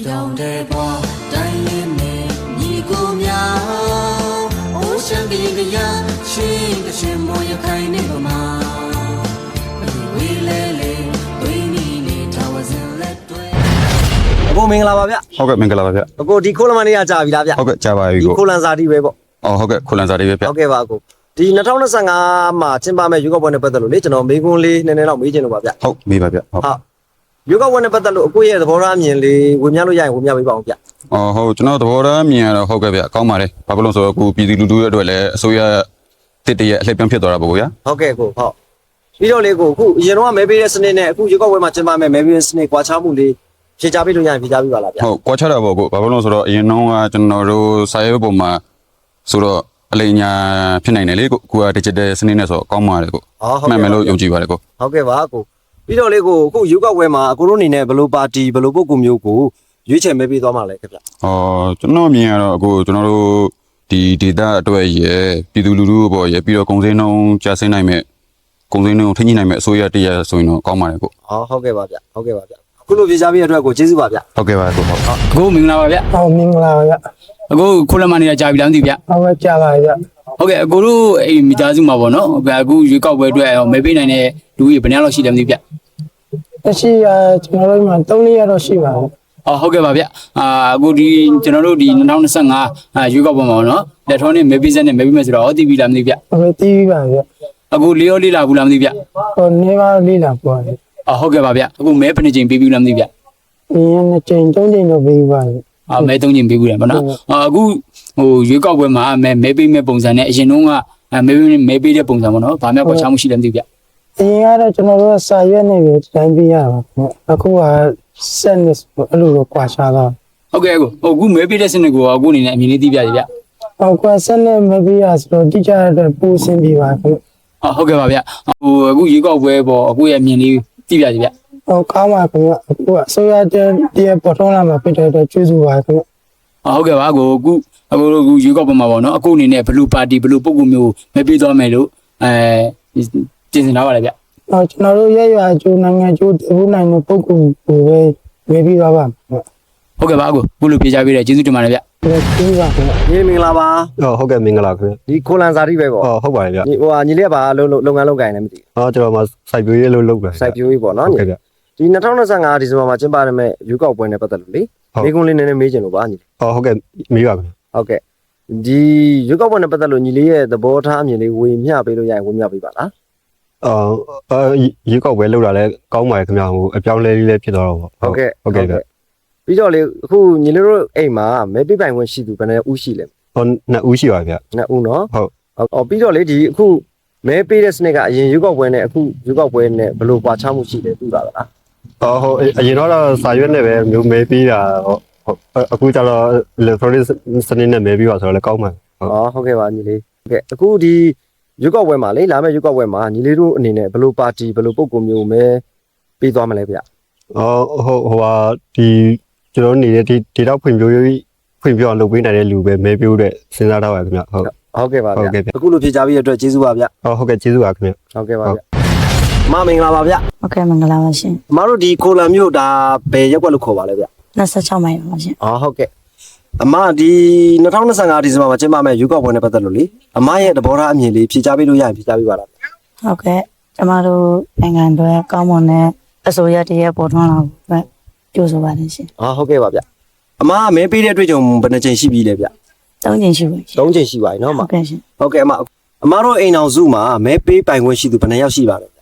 တောင်တဲ့ဘွားတိုင်းရင်းနဲ့ညီကိုများအိုးရှမ်းကရင်ကရချင်းတရှင်မောရခိုင်နေပါမှာဝီလဲလေဝီနီနေထားဝစင်လက်တွေအကိုမင်္ဂလာပါဗျဟုတ်ကဲ့မင်္ဂလာပါဗျအကိုဒီခိုးလမနေ့ကကြာပြီလားဗျဟုတ်ကဲ့ကြာပါပြီကိုဒီခိုးလန်စာတီပဲပေါ့ဟုတ်ကဲ့ခိုးလန်စာတီပဲဗျဟုတ်ကဲ့ပါအကိုဒီ2025မှာကျင်းပမဲ့ရွေးကောက်ပွဲနဲ့ပတ်သက်လို့လေကျွန်တော်မေးခွန်းလေးနည်းနည်းတော့မေးချင်လို့ပါဗျဟုတ်မေးပါဗျဟုတ်ရွေးကောက်ပွဲနဲ့ပတ်သက်လို့အကိုရဲ့သဘောထားအမြင်လေးဝင်မြလို့ရရင်ဝင်မြပေးပါအောင်ဗျဟုတ်ကျွန်တော်သဘောထားအမြင်ကတော့ဟုတ်ကဲ့ဗျကောင်းပါတယ်ဘာဖြစ်လို့ဆိုတော့ကိုပြည်သူလူထုရဲ့အတွက်လည်းအစိုးရတစ်တည်းရဲ့အလှည့်ပြောင်းဖြစ်သွားတာပေါ့ဗျာဟုတ်ကဲ့ကိုဟုတ်ပြီးတော့လေကိုအခုအရင်တော့မဲပေးတဲ့စနစ်နဲ့အခုရွေးကောက်ပွဲမှာကျင်းပမဲ့မဲပေးတဲ့စနစ်ကွာခြားမှုလေးဖြေချပေးလို့ရရင်ဖြေချပေးပါလားဗျဟုတ်ကွာခြားတာပေါ့ကိုဘာဖြစ်လို့ဆိုတော့အရင်တော့ကကျွန်တော်တို့စာရေးပုံမှာဆိုတော့အလိညာဖြစ်နိုင်တယ်လေကိုက digital စနစ်နဲ့ဆိုတော့ကောင်းပါတယ်ကိုမှန်မယ်လို့ယုံကြည်ပါတယ်ကိုဟုတ်ကဲ့ပါကိုပြီးတော့လေကိုအခုရွေးကောက်ပွဲမှာအကိုတို့အနေနဲ့ဘယ်လိုပါတီဘယ်လိုပုဂ္ဂိုလ်မျိုးကိုရွေးချယ်မဲပေးသွားမှာလဲခင်ဗျကျွန်တော်မြင်ရတော့အခုကျွန်တော်တို့ဒီ data အတွက်ရယ်ပြည်သူလူထုပေါ့ရယ်ပြီးတော့ကုန်စည်နှုန်းကျဆင်းနိုင်မဲ့ကုန်စည်နှုန်းထိန်းညှိနိုင်မဲ့အစိုးရတရဆိုရင်တော့ကောင်းပါတယ်ကိုဟုတ်ကဲ့ပါဗျဟုတ်ကဲ့ပါဗျအခုလိုဖြေချပေးတဲ့အတွက်ကိုကျေးဇူးပါဗျဟုတ်ကဲ့ပါကိုဟုတ်အခုမင်္ဂလာပါဗျမင်္ဂလာပါဗျအခုခိုးလမနေကြာပြီလားမသိဗျဟုတ်ကဲ့ကြာပါဗျဟုတ်ကဲ့အကိုတို့အိမ်မိသားစုမှာပေါ့နော်အခုရွေးကောက်ပွဲအတွက်မဲပေးနိုင်တဲ့လူကြီးဘယ်နှယောက်လောက်ရှိလဲမသိဗျရှိကျွန်တော်တို့မှာ3ရက်တော့ရှိပါဘူးဟုတ်ကဲ့ပါဗျအခုဒီကျွန်တော်တို့ဒီ2025ရွေးကောက်ပွဲမှာပေါ့နော်လက်ထောနဲ့မဲပေးဆက်နဲ့မဲပေးမယ်ဆိုတော့သိပြီလားမသိဗျဟုတ်သိပြီပါဗျအခုလေးရောလေးလာဘူးလားမသိဗျနေပါလေးလာပေါ့ဟုတ်ကဲ့ပါဗျအခုမဲဘယ်နှကြိမ်ပေးပြီလားမသိဗျ2ကြိမ်3ကြိမ်တော့ပေးပါဗျမဲ3ကြိမ်ပေးဘူးတယ်ပေါ့နော်အခုရွေးကောက်ပွဲမှာမဲပေးမဲ့ပုံစံနဲ့အရင်တုန်းကမဲပေးတဲ့ပုံစံပေါ့နော်ဘာမှကွာခြားမှုရှိတယ်မသိဗျအရင်ကတော့ကျွန်တော်တို့စာရွက်နေပြီတိုင်းပြရပါအခုကဆက်နေအဲ့လိုတော့ကွာခြားတော့ဟုတ်ကဲ့အခုမဲပေးတဲ့စနစ်ကိုအခုအနေနဲ့အမြင်လေးသိပြရဗျဟုတ်ကဲ့ဆက်နေမဲပေးရဆိုတော့တိကျတဲ့ပူစင်ပြပါခင်ဟုတ်ကဲ့ပါဗျအခုရွေးကောက်ပွဲပေါ့အခုရဲ့အမြင်လေးသိပြရဗျကောင်းပါခင်ဗျအခုအစိုးရတဲ့ပေါ်ထွန်းလာမှာဖြစ်တဲ့အတွက်ကျေးဇူးပါခင်ဗျဟုတ်ကဲ့ပါအခုရွေးကောက်ပွဲမှာပေါ့နော်အခုအနေနဲ့ဘလူးပါတီဘလူးပုံကူမျိုးမဲပေးသွားမယ်လို့ပြင်ဆင်ထားပါလေဗျကျွန်တော်တို့ရဲ့ရွာကျိုးနိုင်ငံကျိုးတပူနိုင်တဲ့ပုံကူကိုပဲမဲပေးသွားပါဟုတ်ကဲ့ပါအခုလိုပြေချပေးတယ်ကျေးဇူးတင်ပါတယ်ဗျကျေးဇူးပါခင်ဗျမင်္ဂလာပါဟုတ်ကဲ့မင်္ဂလာခင်ဗျဒီခိုလန်စာတီပဲပေါ့ဟုတ်ပါတယ်ဗျညီလေးကဘာလုပ်ငန်းလုပ်ကိုင်လဲမသိဘူးကျွန်တော်မှစိုက်ပျိုးရေးလုပ်တယ်စိုက်ပျိုးရေးပေါ့နော်ဟုတ်ကဲ့ဗျဒီ2025ဒီဇင်ဘာမှာကျင်းပရမယ့်ရွေးကောက်ပွဲနဲ့ပတ်သက်လို့လေမိကုန်းလေးနည်းနည်းမေးချင်လို့ပါညီဟုတ်ကဲ့မေးပါခင်ဗျဟုတ်ကဲ့ဒီရွေးကောက်ပွဲနဲ့ပတ်သက်လို့ညီလေးရဲ့သဘောထားအမြင်လေးဝေမျှပေးလို့ရရင်ဝေမျှပေးပါလားရွေးကောက်ပွဲလုပ်တာလည်းကောင်းပါတယ်ခင်ဗျာအပြောင်းလဲလေးလည်းဖြစ်သွားတော့ပေါ့ဟုတ်ကဲ့ပြီးတော့လေအခုညီလေးတို့အိမ်မှာမဲပေးပိုင်ခွင့်ရှိသူဘယ်နှဦးရှိလဲ2ဦးရှိပါဗျ2ဦးနော်ဟုတ်ပြီးတော့လေဒီအခုမဲပေးတဲ့စနစ်ကအရင်ရွေးကောက်ပွဲနဲ့အခုရွေးကောက်ပွဲနဲ့ဘယ်လိုကွာခြားမှုရှိလဲသိပါလားဟုတ်အရင်တော့စာရွက်နဲ့ပဲမျိုးမဲပေးတာဟုတ်အခုကျတော့ electronic စနစ်နဲ့မဲပေးပါဆိုတော့လည်းကောင်းပါတယ်ဟုတ်ကဲ့ပါညီလေးဟုတ်ကဲ့အခုဒီရွေးကောက်ပွဲမှာလေလာမယ့်ရွေးကောက်ပွဲမှာညီလေးတို့အနေနဲ့ဘယ်လိုပါတီဘယ်လိုပုဂ္ဂိုလ်မျိုးမဲပေးသွားမလဲဗျဒီကျွန်တော်နေတဲ့ဒီတော့ဖွင့်ပြအောင်လုပ်ပေးနိုင်တဲ့လူပဲမဲပြိုးတဲ့စဉ်းစားထားပါခင်ဗျဟုတ်ကဲ့ပါဗျအခုလိုဖြေချပေးရတဲ့အတွက်ကျေးဇူးပါဗျဟုတ်ကဲ့ကျေးဇူးပါခင်ဗျဟုတ်ကဲ့ပါဗျမင်္ဂလာပါဗျဟုတ်ကဲ့မင်္ဂလာပါရှင်မတို့ဒီခိုလန်မျိုးဒါဘယ်ရက်ကွက်လို့ခေါ်ပါလဲဗျ26မိုင်ပါရှင်ဟုတ်ကဲ့အမဒီ2025ဒီဇင်ဘာမှာကျင်းပမယ့်ရွေးကောက်ပွဲနဲ့ပတ်သက်လို့လေအမရဲ့သဘောထားအမြင်လေးဖြေချပေးလို့ရရင်ဖြေချပေးပါလားဟုတ်ကဲ့ကျမတို့နိုင်ငံတော်ကောင်းမွန်တဲ့အစိုးရတည်းရဲ့ပေါ်ထွန်းလာဖို့ကြိုးစားပါတယ်ရှင်ဟုတ်ကဲ့ပါဗျအမကမဲပေးတဲ့အတွေ့အကြုံဘယ်နှကြိမ်ရှိပြီလဲဗျ3ကြိမ်ရှိပါရှင်3ကြိမ်ရှိပါပြီနော်ဟုတ်ကဲ့ရှင်ဟုတ်ကဲ့အမတို့အိမ်အောင်စုမှာမဲပေးပိုင်ခွင့်ရှိသူဘယ်နှယောက်ရှိပါလဲဗျ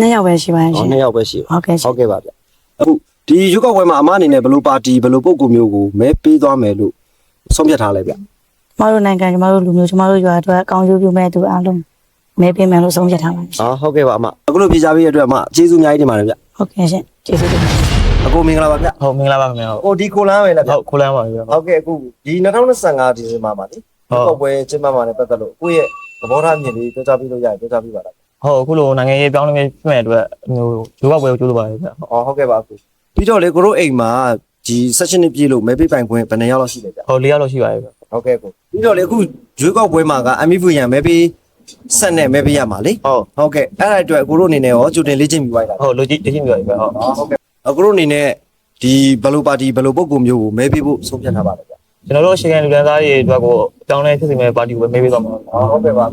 2ယောက်ပဲရှိပါရှင်2ယောက်ပဲရှိဟုတ်ကဲ့ပါဗျအခုဒီရွေးကောက်ပွဲမှာအမအနေနဲ့ဘယ်လိုပါတီဘယ်လိုပုဂ္ဂိုလ်မျိုးကိုမဲပေးသွားမယ်လို့ဆုံးဖြတ်ထားလဲဗျကျမတို့နိုင်ငံကျမတို့လူမျိုးကျမတို့ရွာအတွက်အကောင်းကျိုးပြုမဲ့သူအားလုံးမဲပေးမယ်လို့ဆုံးဖြတ်ထားပါရှင်ဟုတ်ကဲ့ပါအမအခုလိုဖြေချပေးရတဲ့အတွက်အမကျေးဇူးအများကြီးတင်ပါတယ်ဗျဟုတ်ကဲ့ရှင်ကျေးဇူးတင်ပါတယ်အခုမင်္ဂလာပါဗျဟုတ်မင်္ဂလာပါခင်ဗျာဒီခိုလန်ပဲလားဗျဟုတ်ခိုလန်ပါဗျဟုတ်ကဲ့အခုဒီ2025ဒီဇင်ဘာမှာလေကောက်ပွဲကျင်းပမှာနဲ့ပတ်သက်လို့ကိုယ့်ရဲ့သဘောထားမြင်လေးပြောကြားပေးလို့ရရင်ပြောကြားပေးပါလားဟုတ်အခုလိုနိုင်ငံရေးပြောင်းလဲဖြစ်မဲ့အတွက်မျိုးရွေးကောက်ပွဲကိုကြိုးစားပါတယ်ဗျဟုတ်ကဲ့ပါအခုပြီးတော့လေကိုတို့အိမ်မှာဒီ session ပြည့်လို့မဲပေးပိုင်ခွင့်ဘယ်နှယောက်လောက်ရှိလဲဗျဟုတ်4ယောက်လောက်ရှိပါတယ်ဗျဟုတ်ကဲ့ကိုပြီးတော့လေအခုရွေးကောက်ပွဲမှာက MV ရန်မဲပေးဆက်နဲ့မဲပေးရမှာလေဟုတ်ကဲ့အဲ့ဒါအတွက်ကိုတို့အနေနဲ့ရောကြိုတင်လေ့ကျင့်ပြီးပါလားဟုတ်လေ့ကျင့်ပြီးပါပြီဗျဟုတ်ကဲ့ကိုတို့အနေနဲ့ ဒီဘယ်လိုပါတီဘယ်လိုပုံကူမျိုးကိုမဲပေးဖို့ဆုံးဖြတ်ထားပါလဲဗျ ကျွန်တော်တို့အရှိန်လူတန်းသားတွေအတွက်ကိုအကြောင်းလဲဖြစ်စီမဲ့ပါတီကိုပဲမေးပေးသွားမှာပါဟုတ်ကဲ့ပါ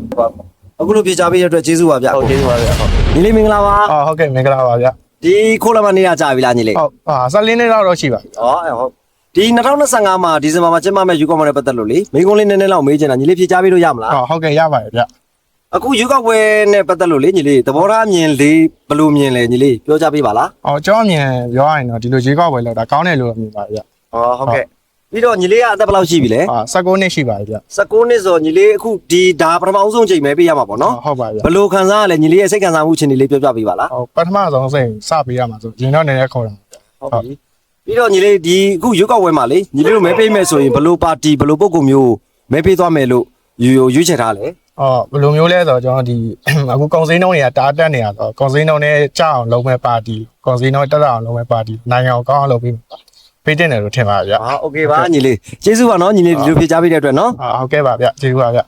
အခုလိုပြေချပေးရတဲ့အတွက်ကျေးဇူးပါဗျ ဟုတ်ကျေးဇူးပါဗျဟုတ် ညီလေးမင်္ဂလာပါ ဟုတ်ကဲ့မင်္ဂလာပါဗျ ဒီခိုးလမနေရကြာပြီလားညီလေး ဟုတ်14နှစ်လောက်တော့ရှိပါ ဟုတ်ဒီ2025မှာဒီဇင်ဘာမှာကျင်းပမဲ့ယူကောက်ပွဲနဲ့ပတ်သက်လို့လေမိကုန်းလေးနည်းနည်းလောက်မေးချင်တာညီလေးပြေချပေးလို့ရမလား ဟုတ်ကဲ့ရပါတယ်ဗျ အခုယူကောက်ပွဲနဲ့ပတ်သက်လို့လေညီလေးသဘောထားအမြင်လေးဘယ်လိုမြင်လဲညီလေးပြောကြပေးပါလား ကျွန်တော်အမြင်ပြောရရင်တော့ဒီလိုရေကောက်ပွဲလောက်တာကောင်းတယ်လို့မြင်ပါဗျ ဟုတ်ကဲ့ပြီးတော့ညီလေးကအသက်ဘယ်လောက်ရှိပြီလဲ 19နှစ်ရှိပါတယ်ဗျ 19နှစ်ဆိုညီလေးအခုဒီဒါပထမဆုံးချိန်မဲပေးရမှာပေါ့နော် ဟုတ်ပါဗျ ဘယ်လိုခံစားရလဲညီလေးရဲ့စိတ်ခံစားမှုအခြေအနေလေးပြောပြပေးပါလား ပထမဆုံးစိတ်စပေးရမှာဆိုရင်တော့နည်းနည်းခေါ်တာ ဟုတ်ပြီပြီးတော့ညီလေးဒီအခုရွေးကောက်ပွဲမှာလေညီလေးတို့မဲပေးမယ်ဆိုရင်ဘယ်လိုပါတီဘယ်လိုပုဂ္ဂိုလ်မျိုးမဲပေးသွားမယ်လို့ရွေးချယ်ထားလဲ ဘယ်လိုမျိုးလဲဆိုတော့ကျွန်တော်ဒီအခုကောင်စိမ်းနှုံးတွေကတားတက်နေတာဆိုတော့ကောင်စိမ်းနှုံးနဲ့ကြောက်အောင်လုံးမဲ့ပါတီကောင်စိမ်းနှုံးတက်အောင်လုံးမဲ့ပါတီနိုင်ငံအောင်ကောင်းအောင်လုပ်ပြီးပေးတင်တယ်လို့ထင်ပါဗျ โอเคပါညီလေးကျေးဇူးပါနော်ညီလေးဒီလိုဖြေချပေးတဲ့အတွက်နော် ဟုတ်ကဲ့ပါဗျကျေးဇူးပါဗျ